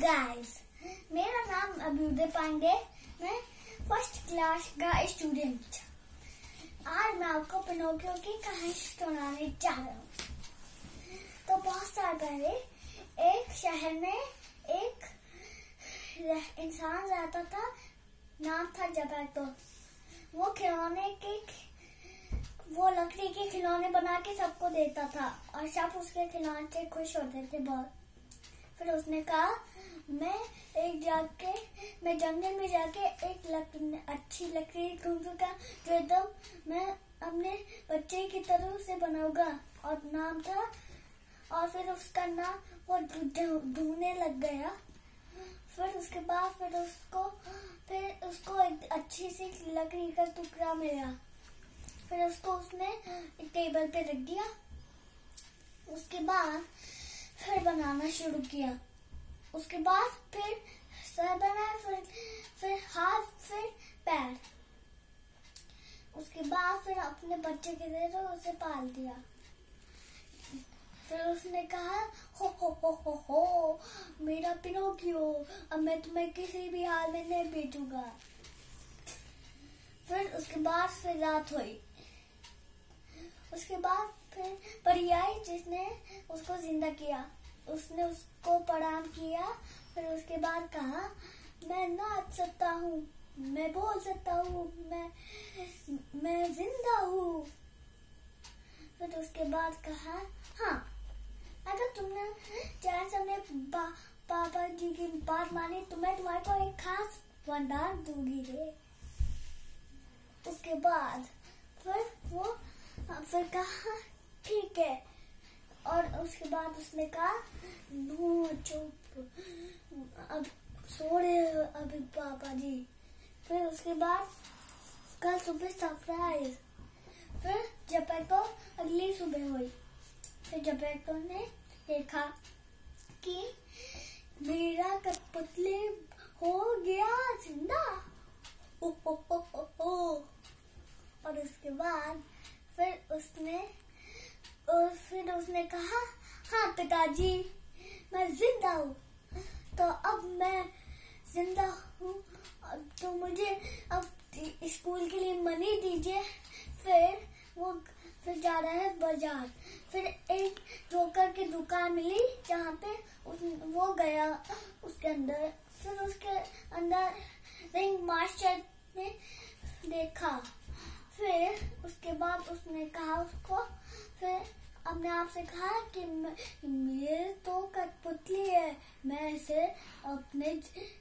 Guys, मेरा नाम अभ्युदय पांडे। मैं फर्स्ट क्लास का स्टूडेंट। आज मैं आपको पिनोकियो की कहानी सुनाने जा रहा हूँ। तो बहुत साल पहले एक शहर में एक इंसान रहता था। नाम था जेपेटो। वो लकड़ी के खिलौने बना के सबको देता था और सब उसके खिलौने से खुश होते थे बहुत। फिर उसने कहा मैं जंगल में जाके एक अच्छी लकड़ी ढूंढूंगा जो एकदम मैं अपने बच्चे की तरह से बनाऊंगा। और नाम था, और फिर उसका नाम वो ढूंढने लग गया। फिर उसके बाद फिर उसको एक अच्छी सी लकड़ी का टुकड़ा मिला। फिर उसको उसने एक टेबल पे रख दिया। उसके बाद फिर बनाना शुरू किया। उसके बाद फिर सर बनाया, फिर हाथ, फिर पैर। उसके बाद फिर अपने बच्चे के दे दो, उसे पाल दिया। फिर उसने कहा हो मेरा पिनोकियो, अब मैं तुम्हें किसी भी हाल में नहीं भेजूंगा। फिर उसके बाद फिर रात हुई। उसके बाद फिर परी आई जिसने उसको जिंदा किया। उसने उसको प्रणाम किया। फिर उसके बाद कहा, मैं नाच सकता हूँ, मैं बोल सकता हूँ, मैं जिंदा हूँ। फिर उसके बाद कहा, हाँ, अगर तुमने चैन से अपने पापा जी की बात मानी तो मैं तुम्हारे को एक खास वरदान दूंगी रे। उसके बाद फिर कहा ठीक है। और उसके बाद उसने कहा, चुप, अब सो रहे हो अभी पापा जी। फिर उसके बाद कल सुबह सरप्राइज। फिर जेपेटो अगली सुबह हुई। फिर जेपेटो ने देखा कि मेरा कठपुतली हो गया जिंदा। और उसके बाद फिर उसने कहा, हाँ पिताजी, मैं जिंदा हूँ। तो अब मैं जिंदा हूँ तो मुझे अब स्कूल के लिए मनी दीजिए। फिर जा रहा है बाजार। फिर एक जोकर की दुकान मिली जहाँ पे वो गया उसके अंदर। फिर उसके अंदर रिंग मास्टर ने देखा। फिर उसके बाद उसने कहा फिर अपने आप से कहा कि मेरे तो कठपुतली है, मैं इसे अपने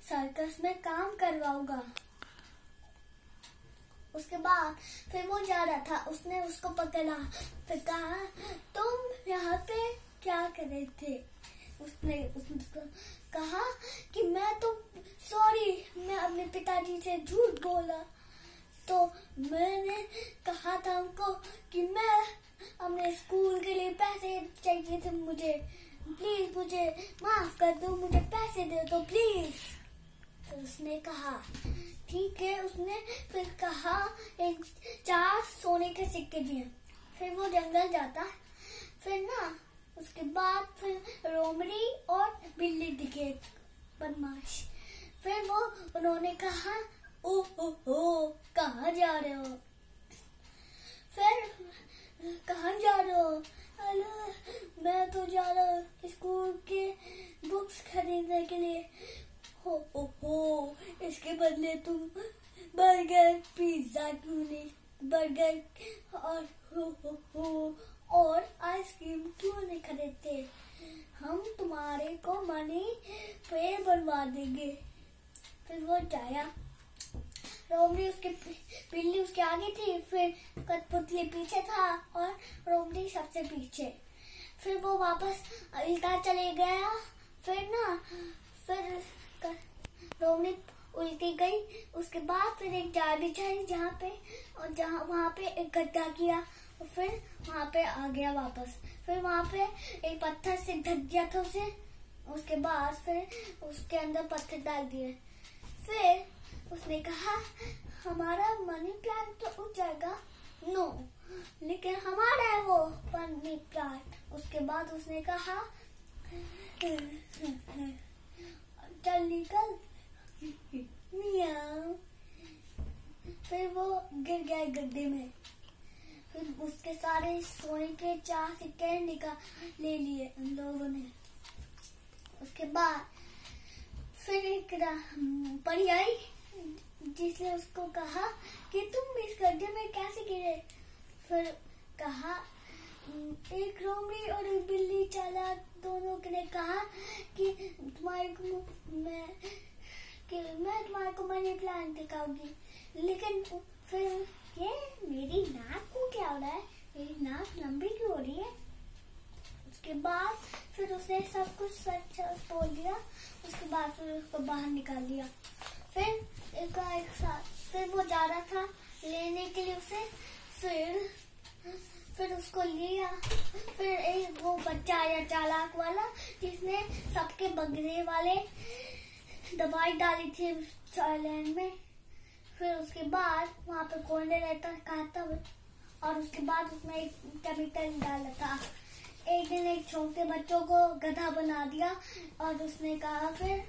सर्कस में काम करवाऊंगा। उसके बाद फिर वो जा रहा था। उसने उसको पकड़ा। फिर कहा, तुम यहाँ पे क्या कर रहे थे? उसने उसको कहा कि मैं अपने पिताजी से झूठ बोला। तो मैंने कहा था उनको कि मैं अपने स्कूल के लिए पैसे चाहिए थे मुझे, प्लीज मुझे माफ कर दो, मुझे पैसे दे दो प्लीज। तो उसने कहा ठीक है। उसने फिर कहा 4 सोने के सिक्के दिए। फिर वो जंगल जाता। फिर उसके बाद फिर लोमड़ी और बिल्ली दिखे बदमाश। फिर उन्होंने कहा, ओ कहाँ जा रहे हो? फिर कहाँ जा रहे हो? अरे मैं तो जा रहा हूँ स्कूल के बुक्स खरीदने के लिए। हो इसके बदले तुम बर्गर पिज्जा क्यों नहीं, बर्गर और आइसक्रीम क्यों नहीं खरीदते? हम तुम्हारे को मनी पे बनवा देंगे। फिर वो जाया। रोमड़ी बिल्ली उसके आगे थी। फिर कठपुतली पीछे था और रोमड़ी सबसे पीछे। फिर वो वापस इधर चले गया। फिर रोमड़ी उल्टी गई। उसके बाद फिर एक जाल बिछाई वहाँ पे एक गड्ढा किया। और फिर वहाँ पे आ गया वापस। फिर वहाँ पे एक पत्थर से ढक दिया था उसे। उसके बाद फिर उसके अंदर पत्थर डाल दिए। फिर उसने कहा, हमारा मनी प्लांट तो उग जाएगा। नो, लेकिन हमारा है वो मनी प्लांट। उसके बाद उसने कहा, चल निकल। मियाँ। फिर वो गिर गया गड्ढे में। फिर उसके सारे सोने के 4 सिक्के ले लिए उन लोगों ने। उसके बाद फिर एक परी आई जिसने उसको कहा कि तुम इस गड्ढे में कैसे गिरे। फिर कहा एक लोमड़ी और एक बिल्ली चालाक दोनों ने कहा कि मैं तुम्हारे को मनी प्लांट दिखाऊंगी। लेकिन फिर ये मेरी नाक को क्या हो रहा है, मेरी नाक लंबी क्यों हो रही है। उसके बाद फिर उसने सब कुछ सच बोल दिया। उसके बाद फिर उसको बाहर निकाल दिया। फिर एक साथ फिर वो जा रहा था लेने के लिए उसे। फिर उसको लिया। फिर एक वो बच्चा आया चालाक वाला जिसने सबके बगले वाले दवाई डाली थी चाइलैंड में। फिर उसके बाद वहाँ पे कोने रहता खाता और उसके बाद उसमें एक केमिकल डाला था। एक दिन एक छोटे बच्चों को गधा बना दिया और उसने कहा फिर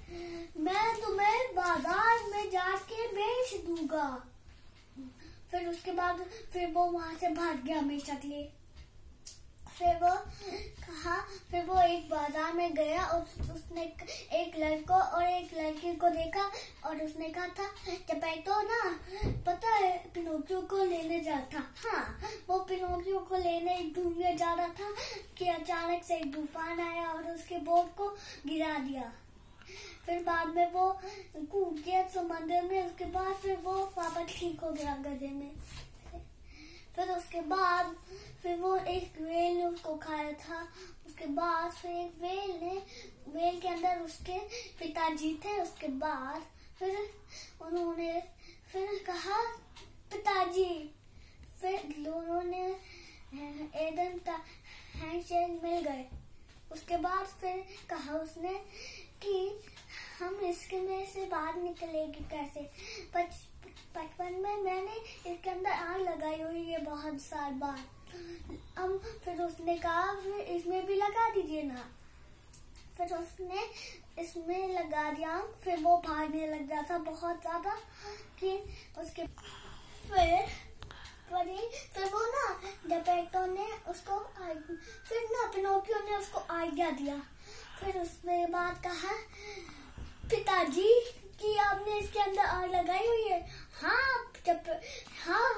मैं तुम्हें बाजार में जाके बेच दूंगा। फिर उसके बाद फिर वो वहां से भाग गया हमेशा के लिए। फिर वो एक बाजार में गया और उसने एक लड़को और एक लड़की को देखा और उसने कहा था टपेटो ना पता है पिनोकियो को लेने जा था। हाँ, वो पिनोकियो को लेने ढूंढने जा रहा था कि अचानक से एक तूफान आया और उसके बोट को गिरा दिया। फिर बाद में वो कूद गया समंदर में। उसके बाद फिर वो वापस ठीक हो गया गधे में। फिर उसके बाद फिर वो एक वेल ने उसको खाया था। उसके बाद फिर एक वेल के अंदर उसके पिताजी थे। उसके बाद फिर उन्होंने फिर कहा पिताजी। फिर दोनों ने एडन का हैंडशेक मिल गए। उसके बाद फिर कहा उसने कि हम इसके में से बाहर निकलेंगे कैसे। बचपन में मैंने इसके अंदर आग लगाई हुई है बहुत साल बाद। फिर उसने कहा फिर इसमें भी लगा दीजिए ना। फिर उसने इसमें लगा दिया। फिर वो भागने लग गया था बहुत ज्यादा कि उसके फिर वो ना डेपेटो ने उसको फिर ना पिनोकियो ने उसको आइडिया दिया। फिर उसने बाद कहा पिताजी कि आपने इसके अंदर आग लगाई हुई है। हाँ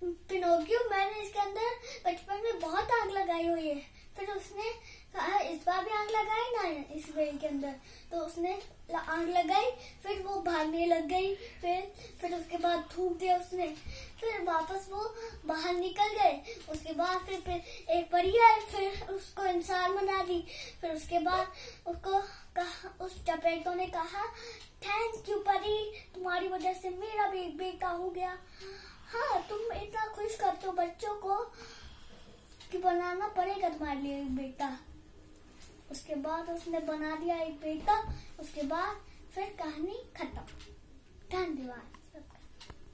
पिनोकियो मैंने इसके अंदर बचपन में बहुत आग लगाई हुई है। फिर उसने कहा इस बार भी आग लगाई ना इस वेल के अंदर। तो उसने आग लगाई। फिर वो भागने लग गई। फिर उसके बाद थूक दिया उसने। फिर वापस वो बाहर निकल गए। उसके बाद फिर एक परी आई। फिर उसको इंसान बना दी। फिर उसके बाद उसको कहा उस टपेटो ने कहा थैंक यू परी, तुम्हारी वजह से मेरा भी एक बेटा हो गया। हाँ, तुम इतना खुश करते हो बच्चों को कि बनाना पड़ेगा तुम्हारे लिए एक बेटा। उसके बाद उसने बना दिया एक बेटा। उसके बाद फिर कहानी खत्म। धन्यवाद।